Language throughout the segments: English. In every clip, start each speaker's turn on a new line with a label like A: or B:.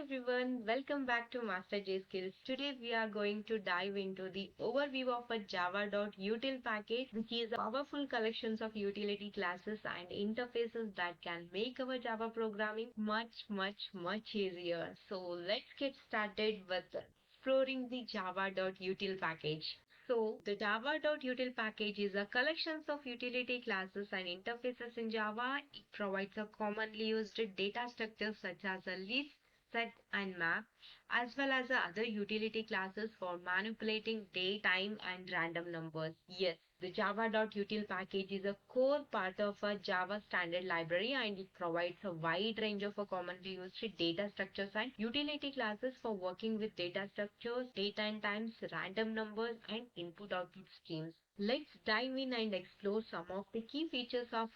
A: everyone, welcome back to Master J Skills. Today we are going to dive into the overview of a java.util package, which is a powerful collections of utility classes and interfaces that can make our Java programming much easier. So let's get started with exploring the java.util package. So the java.util package is a collection of utility classes and interfaces in Java. It provides a commonly used data structure such as a list, set, and map, as well as the other utility classes for manipulating date, time, and random numbers. Yes, the java.util package is a core part of a Java standard library, and it provides a wide range of commonly used data structures and utility classes for working with data structures, date and times, random numbers, and input-output streams. Let's dive in and explore some of the key features of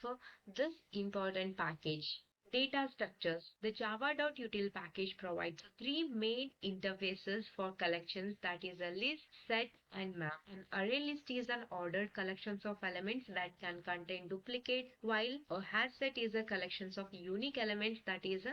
A: this important package. Data structures. The java.util package provides three main interfaces for collections, that is a list, set, and map. An array list is an ordered collection of elements that can contain duplicates, while a hash set is a collection of unique elements that is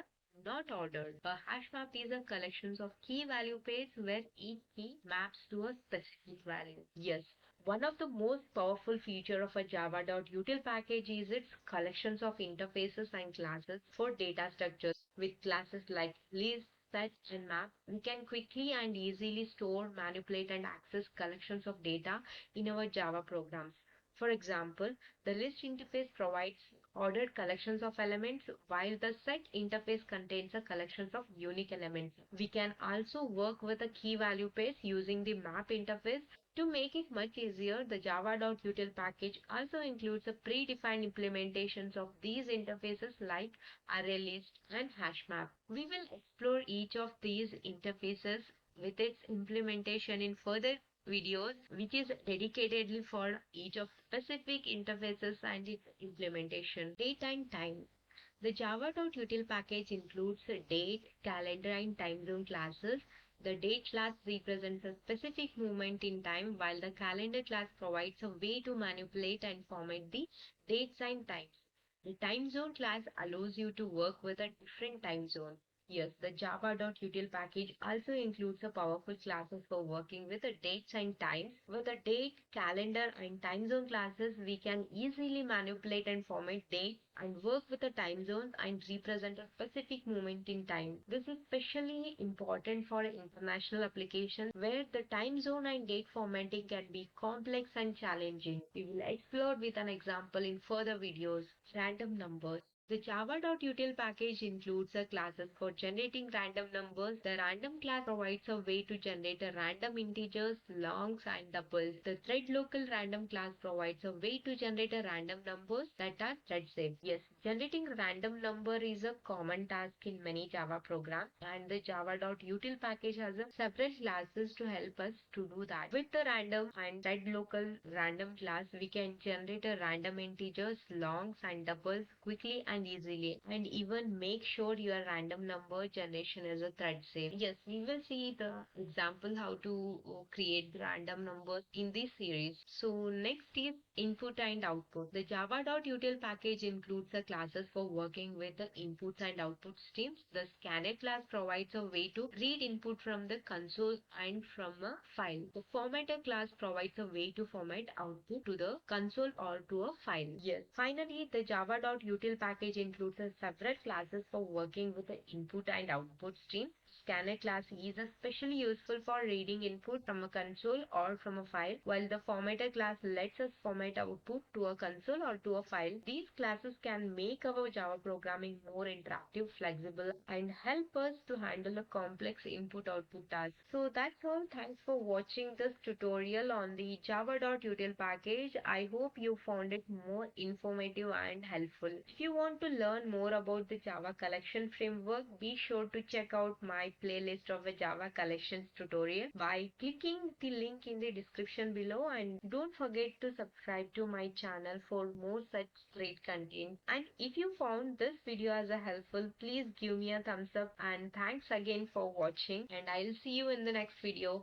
A: not ordered. A hash map is a collection of key value pairs where each key maps to a specific value. Yes, one of the most powerful feature of a java.util package is its collections of interfaces and classes for data structures. With classes like list, set, and map, we can quickly and easily store, manipulate, and access collections of data in our Java programs. For example, the list interface provides ordered collections of elements, while the set interface contains a collection of unique elements. We can also work with a key value pairs using the map interface. To make it much easier, the java.util package also includes a predefined implementations of these interfaces like array list and hash map. We will explore each of these interfaces with its implementation in further videos, which is dedicatedly for each of specific interfaces and its implementation. Date and time. The java.util package includes a date, calendar, and time zone classes. The date class represents a specific moment in time, while the calendar class provides a way to manipulate and format the dates and times. The time zone class allows you to work with a different time zone. Yes, the java.util package also includes a powerful classes for working with the dates and times. With the date, calendar, and time zone classes, we can easily manipulate and format dates and work with the time zones and represent a specific moment in time. This is especially important for international applications where the time zone and date formatting can be complex and challenging. We will explore with an example in further videos. Random numbers. The java.util package includes a classes for generating random numbers. The random class provides a way to generate a random integers, longs, and doubles. The thread local random class provides a way to generate a random numbers that are thread safe. Yes, generating random number is a common task in many Java programs, and the java.util package has several classes to help us to do that. With the random and thread local random class, we can generate a random integers, longs, and doubles quickly and easily, and even make sure your random number generation is a thread safe. Yes, we will see the example how to create random numbers in this series. So next is input and output. The java.util package includes the classes for working with the inputs and output streams. The scanner class provides a way to read input from the console and from a file. The formatter class provides a way to format output to the console or to a file. Yes. Finally, the java.util package includes several classes for working with the input and output streams. Scanner class is especially useful for reading input from a console or from a file, while the formatter class lets us format output to a console or to a file. These classes can make our Java programming more interactive, flexible, and help us to handle a complex input-output task. So that's all. Thanks for watching this tutorial on the java.util package. I hope you found it more informative and helpful. If you want to learn more about the Java collection framework, be sure to check out my playlist of a Java collections tutorial by clicking the link in the description below, and don't forget to subscribe to my channel for more such great content. And if you found this video as a helpful, please give me a thumbs up, and thanks again for watching, and I'll see you in the next video.